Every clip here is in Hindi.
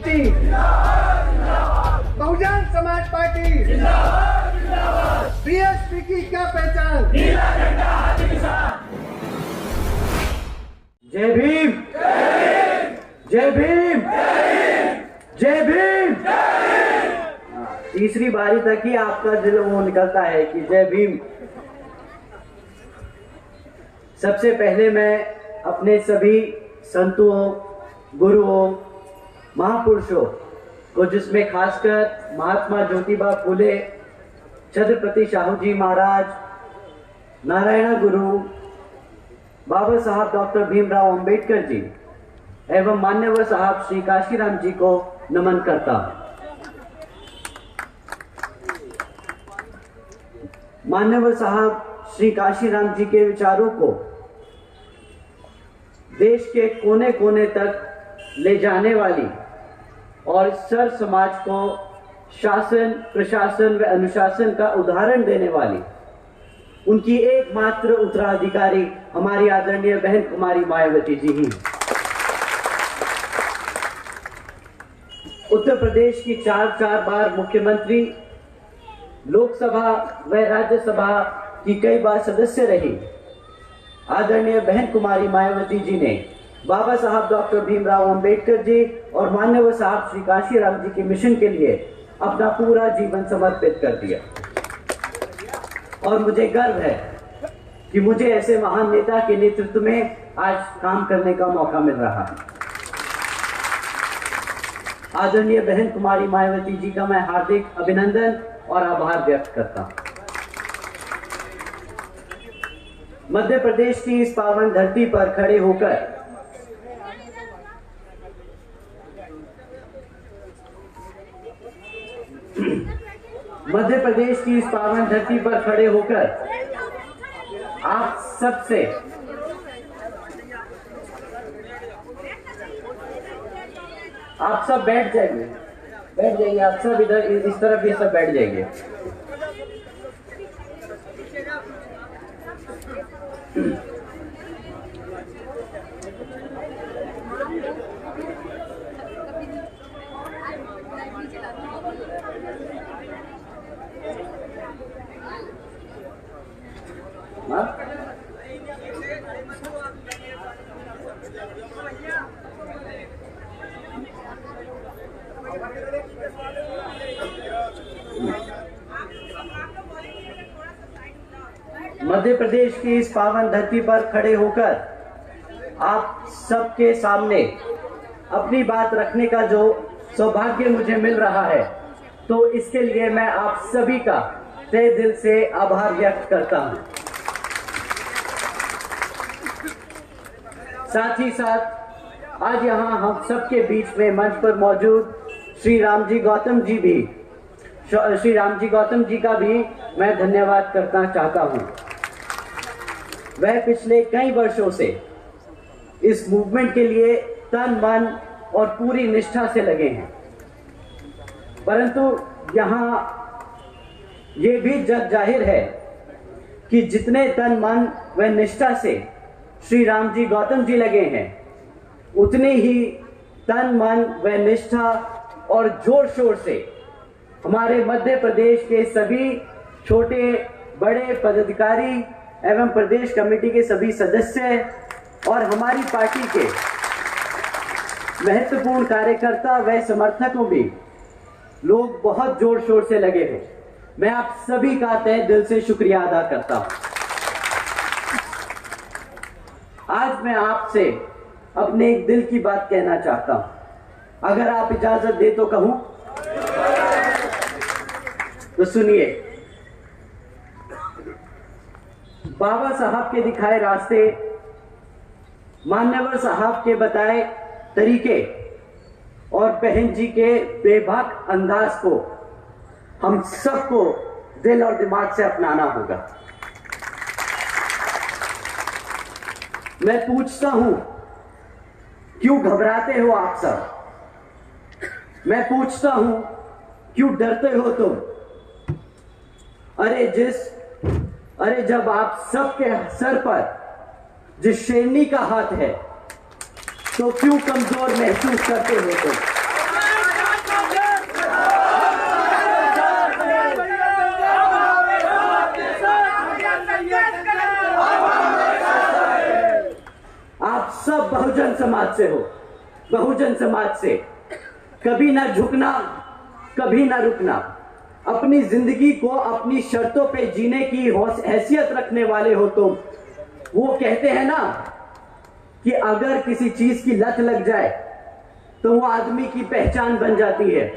Party, Bahujan Samaj party, BSP की क्या पहचान? जय भीम, जय भीम, जय भीम। तीसरी बारी तक ही आपका दिल वो निकलता है कि जय भीम। सबसे पहले मैं अपने सभी संतों, गुरुओं, महापुरुषों को, जिसमें खासकर महात्मा ज्योतिबा फूले, छत्रपति शाहू जी महाराज, नारायण गुरु, बाबा साहब डॉक्टर भीमराव अंबेडकर जी एवं मान्यवर साहब श्री काशीराम जी को नमन करता हूं। मान्यवर साहब श्री काशीराम जी के विचारों को देश के कोने कोने तक ले जाने वाली और सर्व समाज को शासन, प्रशासन व अनुशासन का उदाहरण देने वाली उनकी एकमात्र उत्तराधिकारी हमारी आदरणीय बहन कुमारी मायावती जी ही। उत्तर प्रदेश की चार बार मुख्यमंत्री, लोकसभा व राज्यसभा की कई बार सदस्य रही आदरणीय बहन कुमारी मायावती जी ने बाबा साहब डॉक्टर भीमराव अंबेडकर जी और मान्यवर साहब श्री काशीराम जी के मिशन के लिए अपना पूरा जीवन समर्पित कर दिया। और मुझे गर्व है कि मुझे ऐसे महान नेता के नेतृत्व में आज काम करने का मौका मिल रहा है। आदरणीय बहन कुमारी मायावती जी का मैं हार्दिक अभिनंदन और आभार व्यक्त करता हूं। मध्य प्रदेश की इस पावन धरती पर खड़े होकर मध्य प्रदेश की इस पावन धरती पर खड़े होकर आप सबसे आप सब बैठ जाइए, आप सब इधर इस तरफ ये सब बैठ जाइए। मध्य प्रदेश की इस पावन धरती पर खड़े होकर आप सबके सामने अपनी बात रखने का जो सौभाग्य मुझे मिल रहा है, तो इसके लिए मैं आप सभी का तहे दिल से आभार व्यक्त करता हूं। साथ ही साथ आज यहाँ हम सबके बीच में मंच पर मौजूद श्री रामजी गौतम जी का भी मैं धन्यवाद करना चाहता हूँ। वह पिछले कई वर्षों से इस मूवमेंट के लिए तन मन और पूरी निष्ठा से लगे हैं, परंतु यहाँ ये भी जग जाहिर है कि जितने तन मन व निष्ठा से श्री रामजी गौतम जी लगे हैं, उतनी ही तन मन व निष्ठा और जोर शोर से हमारे मध्य प्रदेश के सभी छोटे बड़े पदाधिकारी एवं प्रदेश कमेटी के सभी सदस्य और हमारी पार्टी के महत्वपूर्ण कार्यकर्ता व समर्थकों भी लोग बहुत जोर शोर से लगे हैं। मैं आप सभी का तहे दिल से शुक्रिया अदा करता हूं। आज मैं आपसे अपने एक दिल की बात कहना चाहता हूं। अगर आप इजाजत दे तो कहूं? तो सुनिए। बाबा साहब के दिखाए रास्ते, मान्यवर साहब के बताए तरीके और बहन जी के बेबाक अंदाज को हम सबको दिल और दिमाग से अपनाना होगा। मैं पूछता हूं, क्यों घबराते हो आप सब? मैं पूछता हूं, क्यों डरते हो तुम? अरे जब आप सबके सर पर जिस शेरनी का हाथ है, तो क्यों कमजोर महसूस करते हो तुम? समाज से हो, बहुजन समाज से कभी ना झुकना, कभी ना रुकना, अपनी जिंदगी को अपनी शर्तों पे जीने की हैसियत रखने वाले हो तुम। वो कहते हैं ना कि अगर किसी चीज की लत लग जाए तो वो आदमी की पहचान बन जाती है।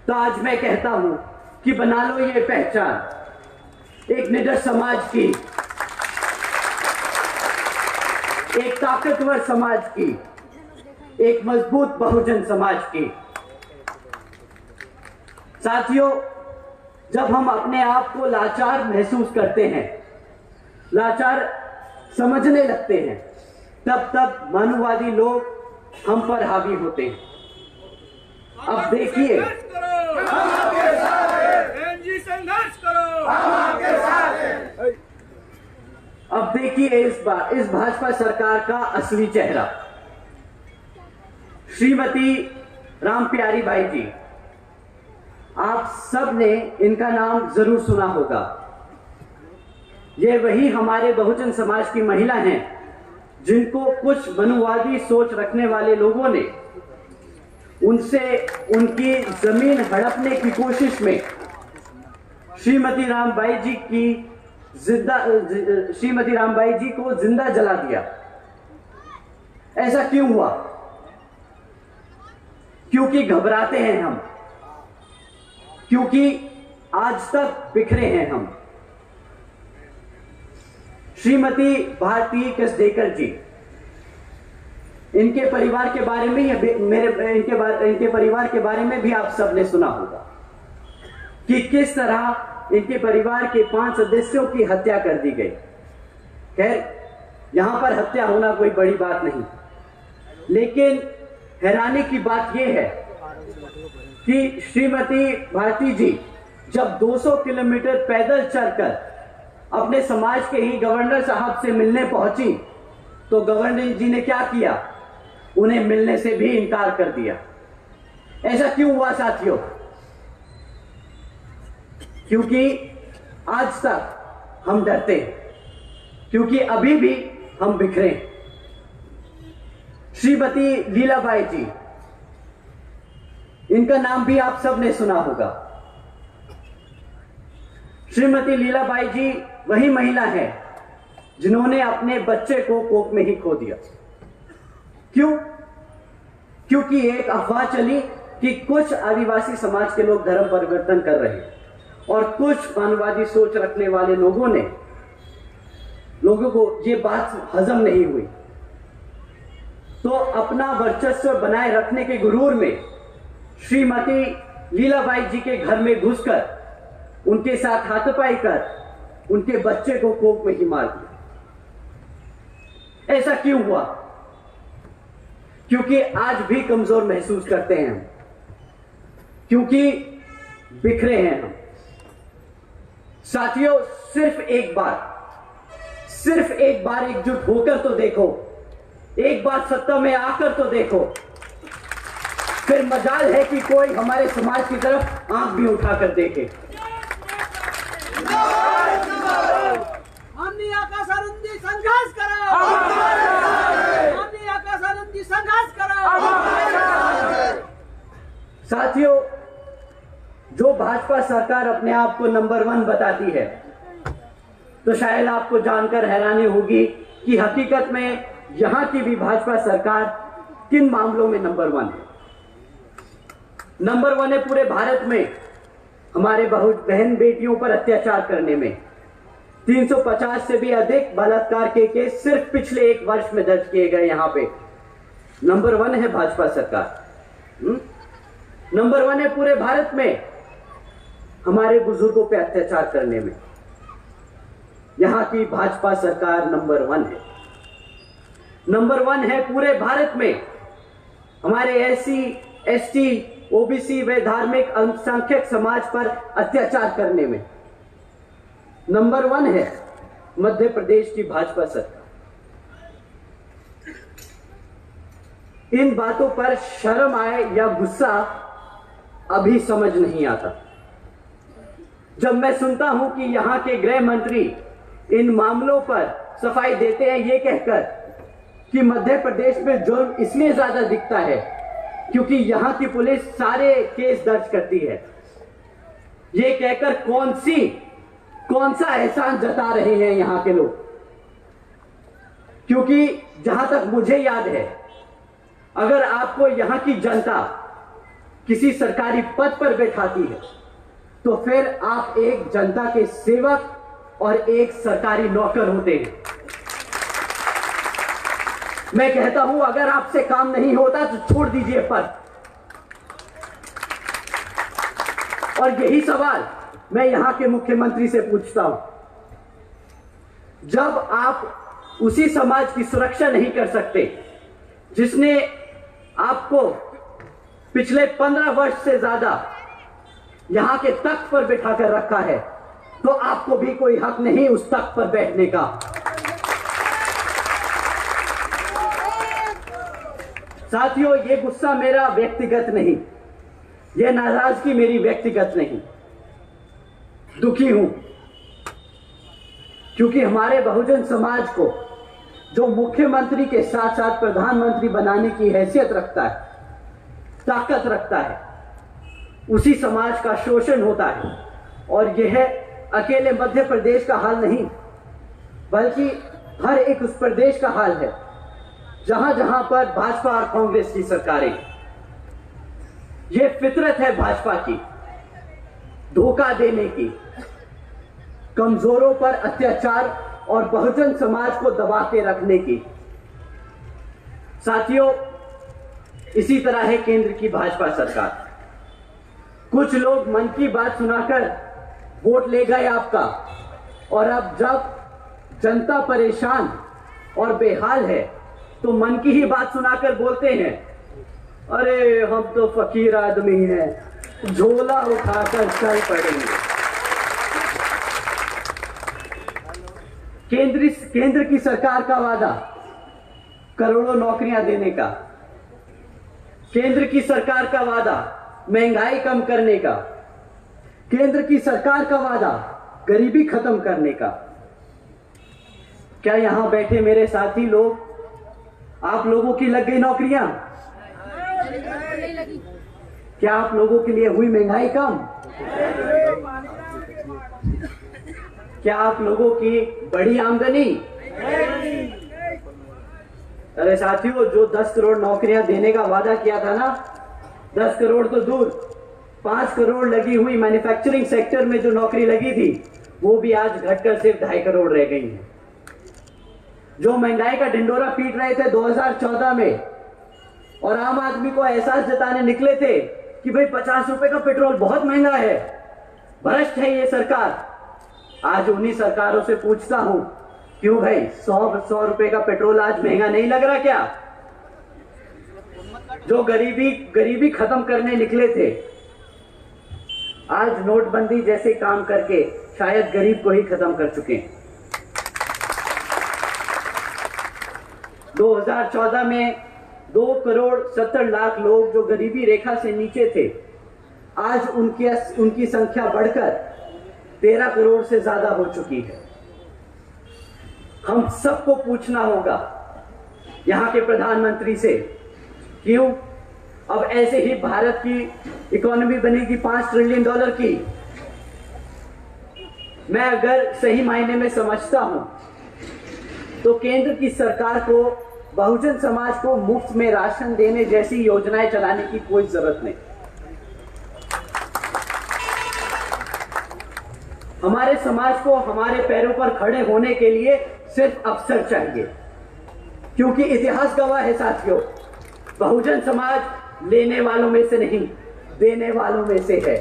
तो आज मैं कहता हूं कि बना लो ये पहचान एक निडर समाज की, एक ताकतवर समाज की, एक मजबूत बहुजन समाज की। साथियों, जब हम अपने आप को लाचार महसूस करते हैं, लाचार समझने लगते हैं, तब मानववादी लोग हम पर हावी होते हैं। अब देखिए, संघर्ष करो, अब देखिए इस भाजपा सरकार का असली चेहरा। श्रीमती रामप्यारी बाई जी, आप सब ने इनका नाम जरूर सुना होगा। ये वही हमारे बहुजन समाज की महिला हैं जिनको कुछ मनुवादी सोच रखने वाले लोगों ने उनसे उनकी जमीन हड़पने की कोशिश में श्रीमती रामबाई जी को जिंदा जला दिया। ऐसा क्यों हुआ? क्योंकि घबराते हैं हम, क्योंकि आज तक बिखरे हैं हम। श्रीमती भारती कसडेकर जी, इनके परिवार के बारे में इनके परिवार के बारे में भी आप सबने सुना होगा कि किस तरह इनके परिवार के 5 सदस्यों की हत्या कर दी गई। खैर, यहां पर हत्या होना कोई बड़ी बात नहीं, लेकिन हैरानी की बात यह है कि श्रीमती भारती जी जब 200 किलोमीटर पैदल चलकर अपने समाज के ही गवर्नर साहब से मिलने पहुंची तो गवर्नर जी ने क्या किया? उन्हें मिलने से भी इनकार कर दिया। ऐसा क्यों हुआ साथियों? क्योंकि आज तक हम डरते हैं, क्योंकि अभी भी हम बिखरे हैं। श्रीमती लीलाबाई जी, इनका नाम भी आप सब ने सुना होगा। श्रीमती लीलाबाई जी वही महिला है जिन्होंने अपने बच्चे को कोख में ही खो दिया। क्यों? क्योंकि एक अफवाह चली कि कुछ आदिवासी समाज के लोग धर्म परिवर्तन कर रहे हैं और कुछ मानववादी सोच रखने वाले लोगों को ये बात हजम नहीं हुई, तो अपना वर्चस्व बनाए रखने के गुरूर में श्रीमती लीलाबाई जी के घर में घुसकर उनके साथ हाथापाई कर उनके बच्चे को कोख में ही मार दिया। ऐसा क्यों हुआ? क्योंकि आज भी कमजोर महसूस करते हैं हम, क्योंकि बिखरे हैं हम। साथियों, सिर्फ एक बार एकजुट होकर तो देखो, एक बार सत्ता में आकर तो देखो, फिर मजाल है कि कोई हमारे समाज की तरफ आंख भी उठाकर देखे। साथियों, जो भाजपा सरकार अपने आप को नंबर 1 बताती है, तो शायद आपको जानकर हैरानी होगी कि हकीकत में यहां की भी भाजपा सरकार किन मामलों में नंबर 1 है। नंबर 1 है पूरे भारत में हमारे बहन बेटियों पर अत्याचार करने में। 350 से भी अधिक बलात्कार के केस सिर्फ पिछले 1 वर्ष में दर्ज किए गए। यहां पे नंबर 1 है भाजपा सरकार। नंबर 1 है पूरे भारत में हमारे बुजुर्गों पे अत्याचार करने में। यहां की भाजपा सरकार नंबर 1 है। नंबर 1 है पूरे भारत में हमारे SC, ST, OBC व धार्मिक अल्पसंख्यक समाज पर अत्याचार करने में। नंबर 1 है मध्य प्रदेश की भाजपा सरकार। इन बातों पर शर्म आए या गुस्सा अभी समझ नहीं आता। जब मैं सुनता हूं कि यहां के गृह मंत्री इन मामलों पर सफाई देते हैं ये कहकर कि मध्य प्रदेश में जुर्म इसलिए ज्यादा दिखता है क्योंकि यहां की पुलिस सारे केस दर्ज करती है। ये कहकर कौन सा एहसान जता रहे हैं यहां के लोग, क्योंकि जहां तक मुझे याद है, अगर आपको यहां की जनता किसी सरकारी पद पर बैठाती है तो फिर आप एक जनता के सेवक और एक सरकारी नौकर होते हैं। मैं कहता हूं, अगर आपसे काम नहीं होता तो छोड़ दीजिए पद। और यही सवाल मैं यहां के मुख्यमंत्री से पूछता हूं, जब आप उसी समाज की सुरक्षा नहीं कर सकते जिसने आपको पिछले 15 वर्ष से ज्यादा यहां के तख्त पर बिठाकर रखा है, तो आपको भी कोई हक नहीं उस तख्त पर बैठने का। साथियों, ये गुस्सा मेरा व्यक्तिगत नहीं, ये नाराजगी मेरी व्यक्तिगत नहीं। दुखी हूं क्योंकि हमारे बहुजन समाज को, जो मुख्यमंत्री के साथ साथ प्रधानमंत्री बनाने की हैसियत रखता है, ताकत रखता है, उसी समाज का शोषण होता है। और यह अकेले मध्य प्रदेश का हाल नहीं, बल्कि हर एक उस प्रदेश का हाल है जहां जहां पर भाजपा और कांग्रेस की सरकारें। यह फितरत है भाजपा की, धोखा देने की, कमजोरों पर अत्याचार और बहुजन समाज को दबा के रखने की। साथियों, इसी तरह है केंद्र की भाजपा सरकार। कुछ लोग मन की बात सुनाकर वोट ले गए आपका, और अब जब जनता परेशान और बेहाल है तो मन की ही बात सुनाकर बोलते हैं, अरे हम तो फकीर आदमी हैं, झोला उठाकर चल पड़ेंगे। केंद्र की सरकार का वादा करोड़ों नौकरियां देने का, केंद्र की सरकार का वादा महंगाई कम करने का, केंद्र की सरकार का वादा गरीबी खत्म करने का। क्या यहां बैठे मेरे साथी लोग, आप लोगों की लग गई नौकरियां? क्या आप लोगों के लिए हुई महंगाई कम? क्या आप लोगों की बड़ी आमदनी? अरे साथियों, जो 10 करोड़ नौकरियां देने का वादा किया था ना, 10 करोड़ तो दूर, 5 करोड़ लगी हुई मैन्युफैक्चरिंग सेक्टर में जो नौकरी लगी थी, वो भी आज घटकर सिर्फ 2.5 करोड़ रह गई है। जो महंगाई का ढिंडोरा पीट रहे थे 2014 में, और आम आदमी को एहसास जताने निकले थे कि भाई 50 रुपए का पेट्रोल बहुत महंगा है, भ्रष्ट है ये सरकार, आज उन्हीं सरकारों से पूछता हूं, क्यों भाई 100 रुपए का पेट्रोल आज महंगा नहीं लग रहा क्या? जो गरीबी खत्म करने निकले थे, आज नोटबंदी जैसे काम करके शायद गरीब को ही खत्म कर चुके हैं। 2014 में 2 करोड़ 70 लाख लोग जो गरीबी रेखा से नीचे थे, आज उनकी संख्या बढ़कर 13 करोड़ से ज्यादा हो चुकी है। हम सबको पूछना होगा यहां के प्रधानमंत्री से, क्यों अब ऐसे ही भारत की इकोनॉमी बनेगी $5 ट्रिलियन की? मैं अगर सही मायने में समझता हूं तो केंद्र की सरकार को बहुजन समाज को मुफ्त में राशन देने जैसी योजनाएं चलाने की कोई जरूरत नहीं। हमारे समाज को हमारे पैरों पर खड़े होने के लिए सिर्फ अवसर चाहिए, क्योंकि इतिहास गवाह है साथियों, बहुजन समाज लेने वालों में से नहीं, देने वालों में से है।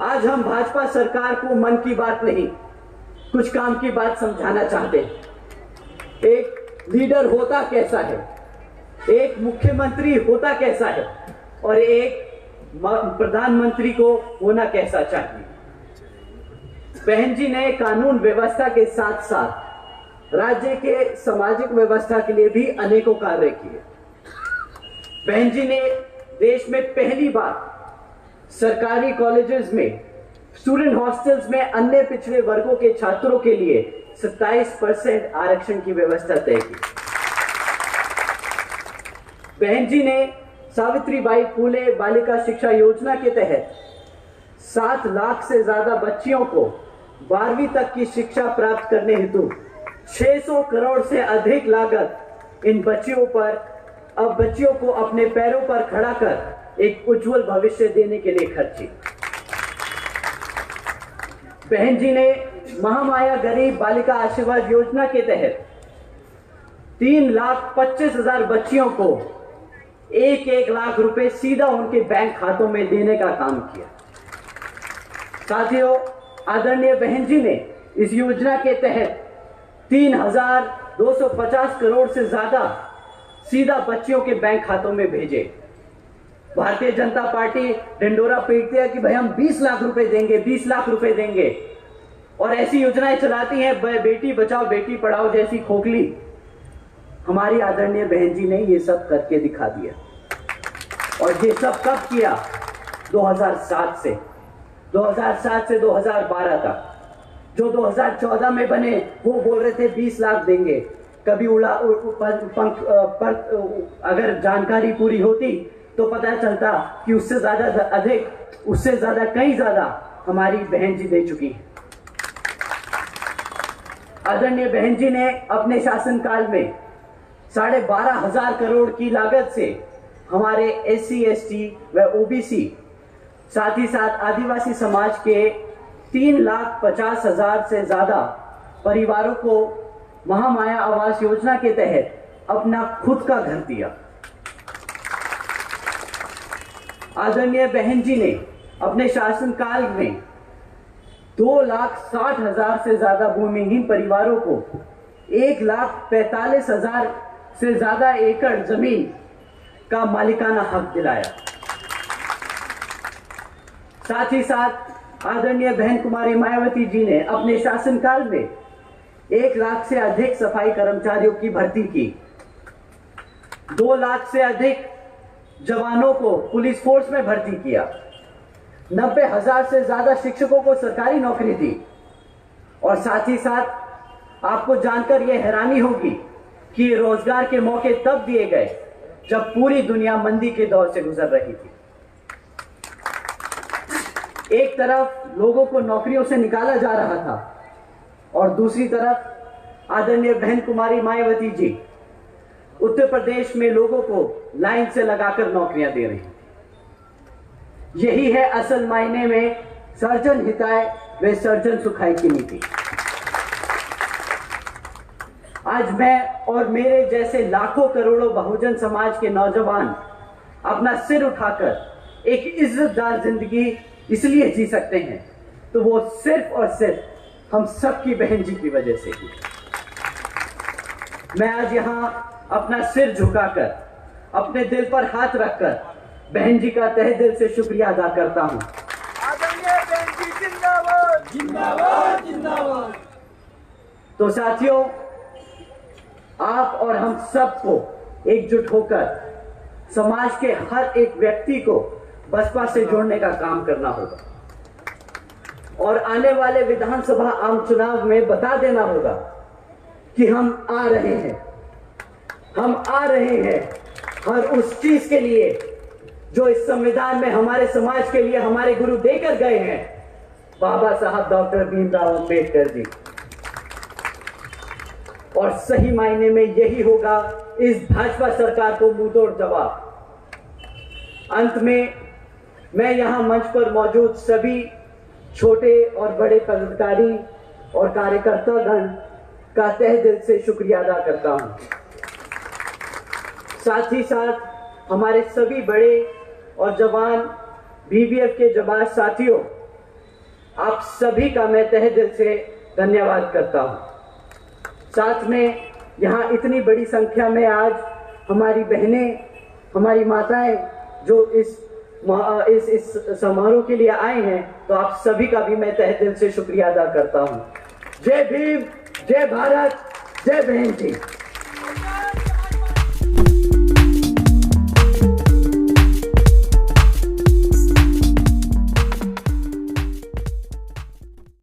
आज हम भाजपा सरकार को मन की बात नहीं, कुछ काम की बात समझाना चाहते हैं। एक लीडर होता कैसा है, एक मुख्यमंत्री होता कैसा है, और एक प्रधानमंत्री को होना कैसा चाहिए। बहन जी ने कानून व्यवस्था के साथ साथ राज्य के सामाजिक व्यवस्था के लिए भी अनेकों कार्य किए। बहन जी ने देश में पहली बार सरकारी कॉलेजेस में, स्टूडेंट हॉस्टल्स में अन्य पिछड़े वर्गों के छात्रों के लिए 27% आरक्षण की व्यवस्था तय की। बहन जी ने सावित्रीबाई फूले बालिका शिक्षा योजना के तहत 7 लाख से ज्यादा बच्चियों को 12वीं तक की शिक्षा प्राप्त करने हेतु 600 करोड़ से अधिक लागत इन बच्चियों को अपने पैरों पर खड़ा कर एक उज्जवल भविष्य देने के लिए खर्ची। बहन जी ने महामाया गरीब बालिका आशीर्वाद योजना के तहत 3,25,000 बच्चियों को 1-1 लाख रुपए सीधा उनके बैंक खातों में देने का काम किया। साथियों, आदरणीय बहन जी ने इस योजना के तहत 3,250 करोड़ से ज्यादा सीधा बच्चियों के बैंक खातों में भेजे। भारतीय जनता पार्टी ढिंडोरा पीटती है कि भाई हम 20 लाख रुपए देंगे, 20 लाख रुपए देंगे, और ऐसी योजनाएं चलाती हैं बेटी बचाओ बेटी पढ़ाओ जैसी खोखली। हमारी आदरणीय बहन जी ने ये सब करके दिखा दिया। और ये सब कब किया? 2007 से 2012 तक। जो 2014 में बने वो बोल रहे थे 20 लाख देंगे। कभी अगर जानकारी पूरी होती तो पता चलता कि उससे ज्यादा अधिक, उससे ज्यादा कई ज्यादा हमारी बहन जी दे चुकी है। आदरणीय बहन जी ने अपने शासनकाल में 12,500 करोड़ की लागत से हमारे SC, ST व OBC साथ ही साथ आदिवासी समाज के 3,50,000 से ज्यादा परिवारों को महामाया आवास योजना के तहत अपना खुद का घर दिया। आदरणीय बहन जी ने अपने शासनकाल में 2,60,000 से ज्यादा भूमिहीन परिवारों को 1,45,000 से ज्यादा एकड़ जमीन का मालिकाना हक दिलाया। साथ ही साथ आदरणीय बहन कुमारी मायावती जी ने अपने शासनकाल में 1 लाख से अधिक सफाई कर्मचारियों की भर्ती की। 2 लाख से अधिक जवानों को पुलिस फोर्स में भर्ती किया। 90,000 से ज्यादा शिक्षकों को सरकारी नौकरी दी। और साथ ही साथ आपको जानकर यह हैरानी होगी कि रोजगार के मौके तब दिए गए जब पूरी दुनिया मंदी के दौर से गुजर रही थी। एक तरफ लोगों को नौकरियों से निकाला जा रहा था और दूसरी तरफ आदरणीय बहन कुमारी मायावती जी उत्तर प्रदेश में लोगों को लाइन से लगाकर नौकरियां दे रही हैं। यही है असल मायने में सर्जन हिताय व सर्जन सुखाय की नीति। आज मैं और मेरे जैसे लाखों करोड़ों बहुजन समाज के नौजवान अपना सिर उठाकर एक इज्जतदार जिंदगी इसलिए जी सकते हैं तो वो सिर्फ और सिर्फ हम सबकी बहन जी की वजह से ही। मैं आज यहां अपना सिर झुकाकर अपने दिल पर हाथ रखकर बहन जी का तहे दिल से शुक्रिया अदा करता हूं। आदरणीय बहन जी जिंदाबाद जिंदाबाद जिंदाबाद। तो साथियों, आप और हम सबको एकजुट होकर समाज के हर एक व्यक्ति को बसपा से जोड़ने का काम करना होगा और आने वाले विधानसभा आम चुनाव में बता देना होगा कि हम आ रहे हैं, हम आ रहे हैं हर उस चीज के लिए जो इस संविधान में हमारे समाज के लिए हमारे गुरु देकर गए हैं, बाबा साहब डॉक्टर भीमराव अंबेडकर जी। और सही मायने में यही होगा इस भाजपा सरकार को मुंहतोड़ जवाब। अंत में मैं यहां मंच पर मौजूद सभी छोटे और बड़े पदाधिकारी और कार्यकर्तागण का तहे दिल से शुक्रिया अदा करता हूं। साथ ही साथ हमारे सभी बड़े और जवान BBF के जवान साथियों, आप सभी का मैं तहे दिल से धन्यवाद करता हूं। साथ में यहाँ इतनी बड़ी संख्या में आज हमारी बहनें, हमारी माताएं जो इस समारोह के लिए आए हैं, तो आप सभी का भी मैं तहे दिल से शुक्रिया अदा करता हूं। जय भीम, जय भारत, जय बहन जी।